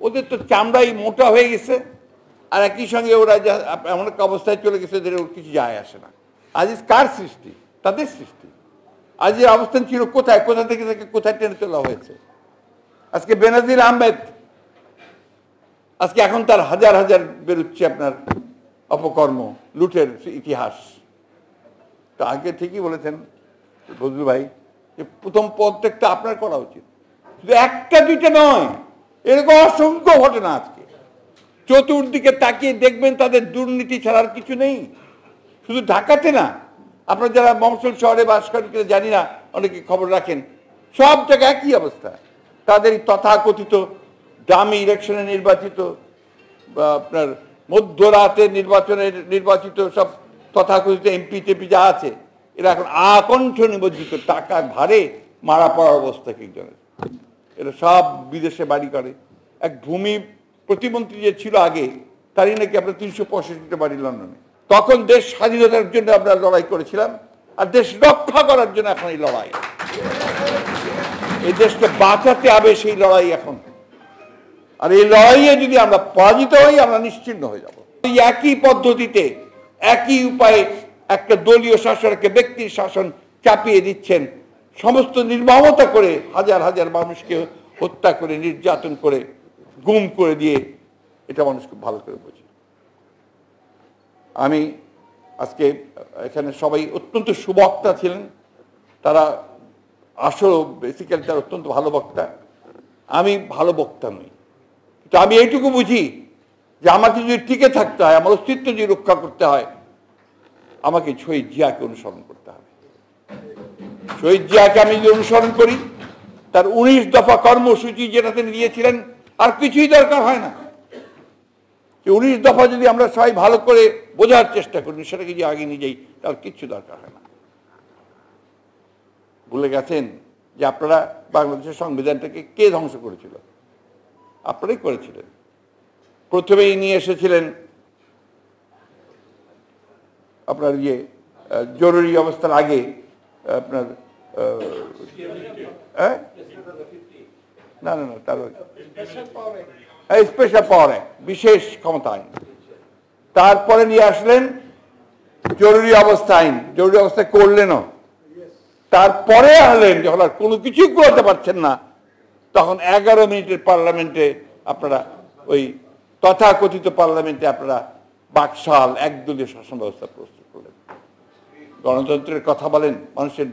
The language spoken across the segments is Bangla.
ওদের তো চামড়াই মোটা হয়ে গেছে, আর একই সঙ্গে ওরা যা এমন একটা অবস্থায় চলে গেছে ওদের কিছু যায় আসে না। আজ কার সৃষ্টি? তাদের সৃষ্টি। আজ যে অবস্থান ছিল কোথায়, কোথা থেকে কোথায় টেনে তোলা হয়েছে। আজকে বেনাজির আহমেদ, আজকে এখন তার হাজার হাজার বেরোচ্ছে আপনার অপকর্ম, লুটের ইতিহাস। তো আগে ঠিকই বলেছেন বজলু ভাই যে প্রথম পদত্যাগটা আপনার করা উচিত, শুধু একটা দুইটা নয়, এরকম অসংখ্য ঘটনা আজকে চতুর্দিকে তাকিয়ে দেখবেন তাদের দুর্নীতি ছাড়ার কিছু নেই। শুধু ঢাকাতে না, আপনারা যারা মফস্বল শহরে বাস করেন কিনা জানি না, অনেকে খবর রাখেন, সব জায়গায় একই অবস্থা। তাদের তথাকথিত দামি ইলেকশনে নির্বাচিত বা আপনার মধ্যরাতে নির্বাচিত সব তথাকথিত এমপি টেপি যা আছে, এরা এখন আকণ্ঠ নিমজ্জিত টাকার ভারে মারা পড়ার অবস্থা একজনের। এরা সব বিদেশে বাড়ি করে। এক ভূমি প্রতিমন্ত্রী যে ছিল আগে, তারই নাকি আপনার 365টা বাড়ি লন্ডনে। তখন দেশ স্বাধীনতার জন্য আমরা লড়াই করেছিলাম, আর দেশ রক্ষা করার জন্য এখন এই লড়াই। এই দেশকে বাঁচাতে হবে সেই লড়াই এখন। আর এই লড়াইয়ে যদি আমরা পরাজিত হই, আমরা নিশ্চিহ্ন হয়ে যাব। এই একই পদ্ধতিতে একই উপায়ে একটা দলীয় শাসনকে ব্যক্তির শাসন চাপিয়ে দিচ্ছেন, সমস্ত নির্মমতা করে হাজার হাজার মানুষকে হত্যা করে, নির্যাতন করে, গুম করে দিয়ে। এটা মানুষ খুব ভালো করে বোঝে। আমি আজকে এখানে সবাই অত্যন্ত সুবক্তা ছিলেন, তারা আসল বেসিক্যালি তারা অত্যন্ত ভালো বক্তা। আমি ভালো বক্তা নই, তো আমি এইটুকু বুঝি যে আমাকে যদি টিকে থাকতে হয়, আমার অস্তিত্ব যদি রক্ষা করতে হয়, আমাকে শহীদ জিয়াকে অনুসরণ করতে হবে। শহীদ জিয়াকে আমি যদি অনুসরণ করি, তার 19 দফা কর্মসূচি যেটা তিনি দিয়েছিলেন, আর কিছুই দরকার হয় না। 19 দফা যদি আমরা সবাই ভালো করে বোঝার চেষ্টা করি, সেটাকে যদি আগে নিয়ে যাই, তার কিচ্ছু দরকার হয় না। ভুলে গেছেন যে আপনারা বাংলাদেশের সংবিধানটাকে কে ধ্বংস করেছিল? আপনারাই করেছিলেন। প্রথমেই নিয়ে এসেছিলেন আপনার জরুরি অবস্থার আগে আপনার না না না তার স্পেশাল পাওয়ার অ্যাক্ট, বিশেষ ক্ষমতা আইন। তারপরে নিয়ে আসলেন জরুরি অবস্থা আইন, জরুরি অবস্থা করলেনও। তারপরে আনলেন যখন আর কোনো কিছুই করতে পারছেন না, তখন 11 মিনিটের পার্লামেন্টে আপনারা ওই তথাকথিত পার্লামেন্টে আপনারা বাকশাল একদলীয় শাসন ব্যবস্থা প্রস্তুত করলেন। গণতন্ত্রের কথা বলেন, মানুষের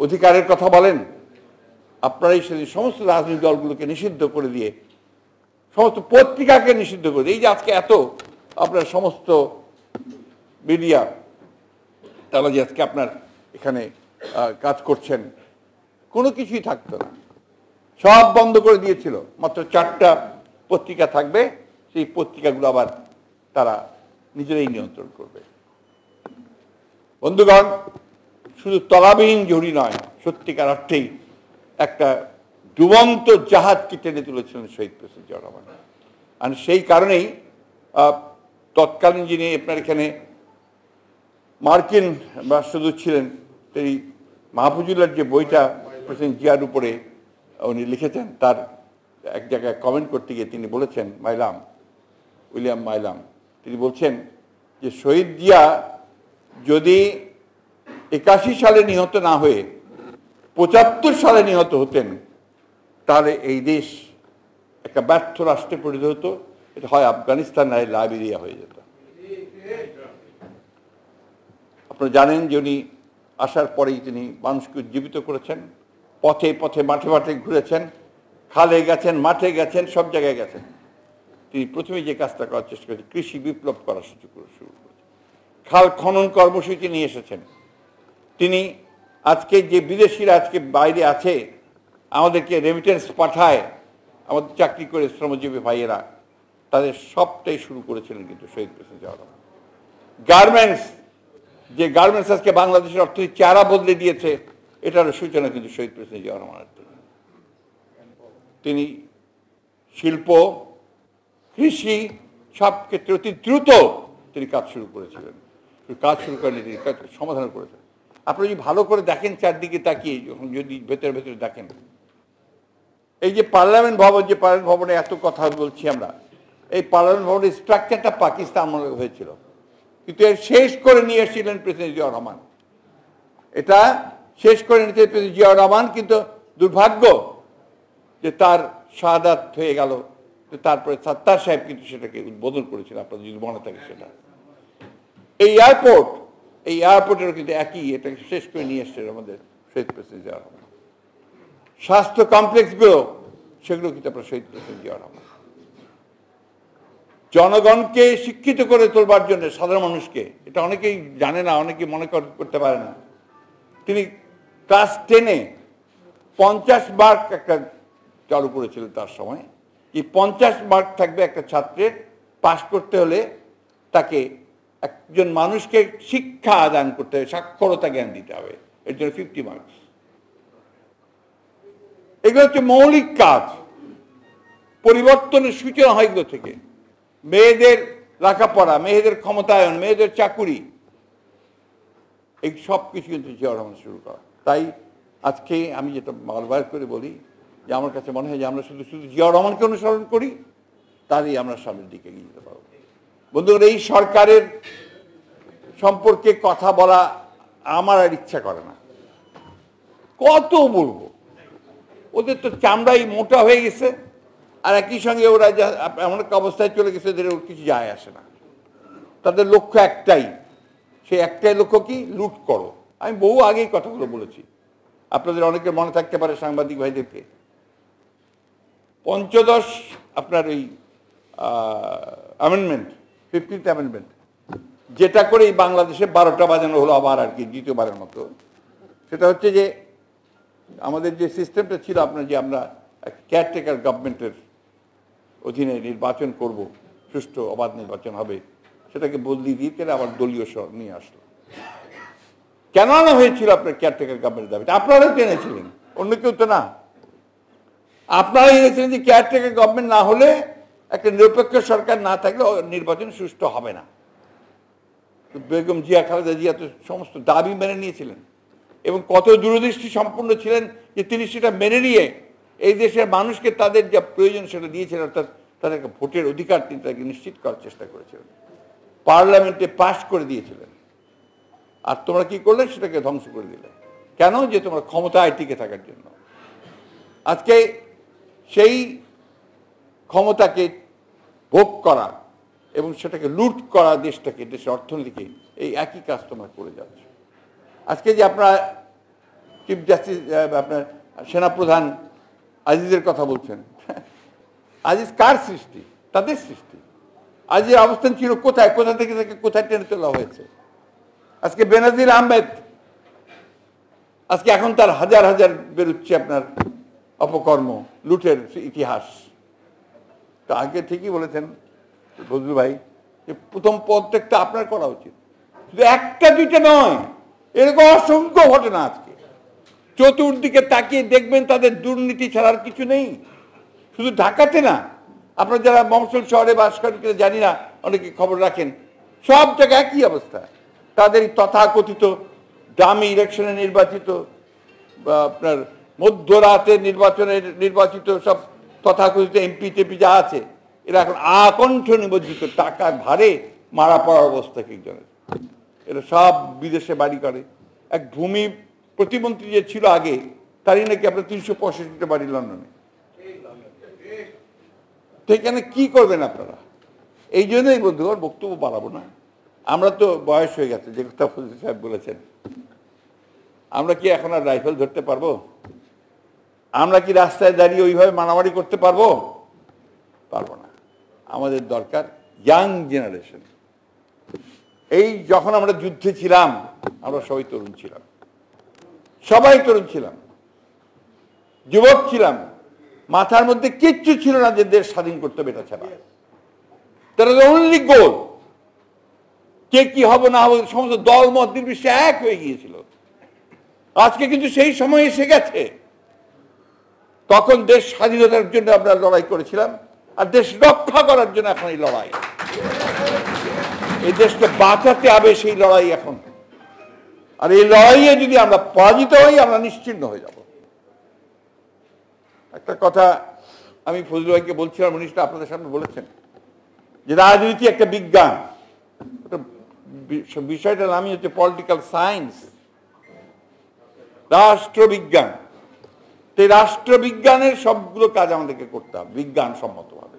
অধিকারের কথা বলেন, আপনারাই সেদিন সমস্ত রাজনৈতিক দলগুলোকে নিষিদ্ধ করে দিয়ে, সমস্ত পত্রিকাকে নিষিদ্ধ করে দিয়ে, এই যে আজকে এত আপনার সমস্ত মিডিয়া তারা যে আজকে আপনার এখানে কাজ করছেন, কোনো কিছুই থাকতো না, সব বন্ধ করে দিয়েছিল। মাত্র 4টা পত্রিকা থাকবে, সেই পত্রিকাগুলো আবার তারা নিজেরাই নিয়ন্ত্রণ করবে। বন্ধুগণ, শুধু তলাবিহীন ঝুড়ি নয়, সত্যিকার অর্থেই একটা ডুবন্ত জাহাজকে টেনে তুলেছিলেন শহীদ প্রেসিডেন্ট জিয়াউর রহমান। আর সেই কারণেই তৎকালীন যিনি আপনার এখানে মার্কিন রাষ্ট্রদূত ছিলেন, তিনি মাহফুজুল্লাহর যে বইটা প্রেসিডেন্ট জিয়ার উপরে উনি লিখেছেন, তার এক জায়গায় কমেন্ট করতে গিয়ে তিনি বলেছেন, উইলিয়াম মাইলাম, তিনি বলছেন যে শহীদ জিয়া যদি 81 সালে নিহত না হয়ে 75 সালে নিহত হতেন, তাহলে এই দেশ একটা ব্যর্থ রাষ্ট্রে পরিণত হতো। এটা হয় আফগানিস্তান, নয় লাইবেরিয়া হয়ে যেত। আপনারা জানেন যে উনি আসার পরেই তিনি মানুষকে উজ্জীবিত করেছেন, পথে পথে মাঠে মাঠে ঘুরেছেন, খালে গেছেন, মাঠে গেছেন, সব জায়গায় গেছেন। তিনি প্রথমে যে কাজটা করার চেষ্টা করেছেন, কৃষি বিপ্লব করার শুরু করেছেন, খাল খনন কর্মসূচি নিয়ে এসেছেন। তিনি আজকে যে বিদেশিরা আজকে বাইরে আছে, আমাদেরকে রেমিটেন্স পাঠায়, আমাদের চাকরি করে শ্রমজীবী ভাইয়েরা, তাদের সবটাই শুরু করেছিলেন কিন্তু শহীদ প্রেসিডেন্ট জিয়াউর রহমান। গার্মেন্টস, যে গার্মেন্টস আজকে বাংলাদেশের অর্থনীতি চেহারা বদলে দিয়েছে, এটার সূচনা কিন্তু শহীদ প্রেসিডেন্ট জিয়াউর রহমানের থেকে। তিনি শিল্প, কৃষি সব ক্ষেত্রে অতি দ্রুত তিনি কাজ শুরু করেছিলেন। কাজ শুরু করেন, তিনি কাজ সমাধান করেছেন। আপনি যদি ভালো করে দেখেন, চারদিকে তাকিয়ে যখন যদি ভেতরে ভেতরে দেখেন, এই যে পার্লামেন্ট ভবন, যে পার্লামেন্ট ভবনে এত কথা বলছি আমরা, এই পার্লামেন্ট ভবনের স্ট্রাকচারটা পাকিস্তান আমলে হয়েছিল, কিন্তু এর শেষ করে নিয়ে এসেছিলেন প্রেসিডেন্ট জিয়াউর রহমান। এটা শেষ করে নিতে প্রেসিডেন্ট জিয়াউর রহমান, কিন্তু দুর্ভাগ্য যে তার শাহাদাত হয়ে গেল। তারপরে সাত্তার সাহেব কিন্তু সেটাকে উদ্বোধন করেছিল, আপনাদের যদি মনে থাকে সেটা। এই এয়ারপোর্টেরও কিন্তু একই, এটাকে শেষ করে নিয়ে এসছে আমাদের শহীদ প্রেসিডেন্ট জিয়াউর রহমান। স্বাস্থ্য কমপ্লেক্সগুলো, সেগুলো কিন্তু আপনার শহীদ প্রেসিডেন্ট জিয়াউর রহমান। জনগণকে শিক্ষিত করে তোলবার জন্য, সাধারণ মানুষকে, এটা অনেকেই জানে না, অনেকেই মনে করতে পারে না, তিনি ক্লাস 10-এ 50 মার্ক একটা চালু করেছিলেন তার সময়। এই 50 মার্ক থাকবে একটা ছাত্রের, পাশ করতে হলে তাকে একজন মানুষকে শিক্ষা আদান করতে হবে, সাক্ষরতা জ্ঞান দিতে হবে, এর জন্য 50 মার্কস। এগুলো হচ্ছে মৌলিক কাজ। পরিবর্তনের সূচনা হয় এগুলো থেকে। মেয়েদের লেখাপড়া, মেয়েদের ক্ষমতায়ন, মেয়েদের চাকুরি, এই সব কিছু কিন্তু জিয়াউর রহমান শুরু করা। তাই আজকে আমি যেটা বারবার করে বলি যে আমার কাছে মনে হয় যে আমরা শুধু জিয়াউর রহমানকে অনুসরণ করি, তারই আমরা সামনের দিকে এগিয়ে যেতে পারবো। বন্ধুরা, এই সরকারের সম্পর্কে কথা বলা আমার আর ইচ্ছা করে না। কত বলবো, ওদের তো চামড়াই মোটা হয়ে গেছে, আর একই সঙ্গে ওরা যা এমন একটা অবস্থায় চলে গেছে যে ওর কিছু যায় আসে না। তাদের লক্ষ্য একটাই, সেই একটাই লক্ষ্য কি? লুট করো। আমি বহু আগেই কথাগুলো বলেছি, আপনাদের অনেকের মনে থাকতে পারে, সাংবাদিক ভাইদেরকে। পঞ্চদশ আপনার এই অ্যামেন্ডমেন্ট, 15th অ্যামেন্ডমেন্ট, যেটা করে এই বাংলাদেশে 12টা বাজানো হলো আবার আর কি দ্বিতীয়বারের মতো, সেটা হচ্ছে যে আমাদের যে সিস্টেমটা ছিল আপনার, যে আমরা কেয়ারটেকার গভর্নমেন্টের অধীনে নির্বাচন করব, সুষ্ঠু অবাধ নির্বাচন হবে, সেটাকে বদলি দিয়ে তাহলে আবার দলীয় নিয়ে আসলো। কেন আনা হয়েছিল আপনার কেয়ারটেকার গভর্নমেন্টের দাবিটা? আপনারাই তো এনেছিলেন, অন্য কেউ তো না। আপনারাই এনেছিলেন যে কেয়ারটেকার গভর্নমেন্ট না হলে, একটা নিরপেক্ষ সরকার না থাকলে নির্বাচন সুষ্ঠু হবে না। বেগম জিয়া, খালেদা জিয়া তো সমস্ত দাবি মেনে নিয়েছিলেন, এবং কত দূরদৃষ্টি সম্পন্ন ছিলেন যে তিনি সেটা মেনে নিয়ে এই দেশের মানুষকে তাদের যা প্রয়োজন সেটা দিয়েছিলেন, অর্থাৎ তাদেরকে ভোটের অধিকার তিনি তাকে নিশ্চিত করার চেষ্টা করেছিলেন, পার্লামেন্টে পাশ করে দিয়েছিলেন। আর তোমরা কি করলে? সেটাকে ধ্বংস করে দিলে। কেন? যে তোমরা ক্ষমতায় টিকে থাকার জন্য। আজকে সেই ক্ষমতাকে ভোগ করা এবং সেটাকে লুট করা, দেশটাকে, দেশের অর্থনীতিকে, এই একই কাজ তোমরা করে যাচ্ছ। আজকে যে আপনারা চিফ জাস্টিস, আপনার সেনাপ্রধান আজিজের কথা বলছেন, আজিজ কার সৃষ্টি? তাদের সৃষ্টি। আজিজের অবস্থান ছিল কোথায়? কোথা থেকে তাকে কোথায় টেনে তোলা হয়েছে? আজকে বেনাজির আহমেদ, আজকে এখন তার হাজার হাজার বেরোচ্ছে আপনার অপকর্ম, লুটের ইতিহাস। তো আগে ঠিকই বলেছেন বজলু ভাই, যে প্রথম প্রত্যেকটা আপনার করা উচিত, শুধু একটা দুইটা নয়, এরকম অসংখ্য ঘটনা। আজকে চতুর্দিকে তাকিয়ে দেখবেন তাদের দুর্নীতি ছাড়ার কিছু নেই। শুধু ঢাকাতে না, আপনার যারা মফস্বল শহরে বাস করেন কিনা জানি না, অনেকে খবর রাখেন, সব জায়গায় একই অবস্থা। তাদের তথাকথিত দামি ইলেকশনে নির্বাচিত বা আপনার মধ্যরাতে নির্বাচিত সব তথাকথিত এমপি টেপি যা আছে, এরা এখন আকণ্ঠ নিমজ্জিত, টাকার ভারে মারা পড়ার অবস্থা একজনের। এরা সব বিদেশে বাড়ি করে। এক ভূমি প্রতিমন্ত্রী যে ছিল আগে, তারই নাকি আপনার 365টা বাড়ি লন্ডনে। তো এখানে কি করবেন আপনারা? এই জন্যই বন্ধুগণ, বক্তব্য বাড়াবো না, আমরা তো বয়স হয়ে গেছে, যে কথা ফজল সাহেব বলেছেন। আমরা কি এখন আর রাইফেল ধরতে পারবো? আমরা কি রাস্তায় দাঁড়িয়ে ওইভাবে মারামারি করতে পারবো? পারবো না। আমাদের দরকার ইয়াং জেনারেশন। এই যখন আমরা যুদ্ধে ছিলাম, আমরা সবাই তরুণ ছিলাম, যুবক ছিলাম, মাথার মধ্যে কিচ্ছু ছিল না যে দেশ স্বাধীন করতে হবে এটা ছাড়া। তারা অনলি গোল, কে কি হবে না হবে, সমস্ত দল মত নির্বিশেষে এক হয়ে গিয়েছিল। আজকে কিন্তু সেই সময় এসে গেছে, তখন দেশ স্বাধীনতার জন্য আমরা লড়াই করেছিলাম, আর দেশ রক্ষা করার জন্য এখন এই লড়াই। এই দেশকে বাঁচাতে হবে, সেই লড়াই এখন। আর এই লড়াইয়ে যদি আমরা পরাজিত হই, আমরা নিশ্চিহ্ন হয়ে যাব। একটা কথা আমি ফজলুল ভাইকে বলছিলাম, উনি সেটা আপনাদের সামনে বলেছেন যে রাজনীতি একটা বিজ্ঞান, বিষয়টার নামই হচ্ছে পলিটিক্যাল সায়েন্স, রাষ্ট্রবিজ্ঞান। রাষ্ট্রবিজ্ঞানের সবগুলো কাজ আমাদেরকে করতে হবে বিজ্ঞানসম্মতভাবে।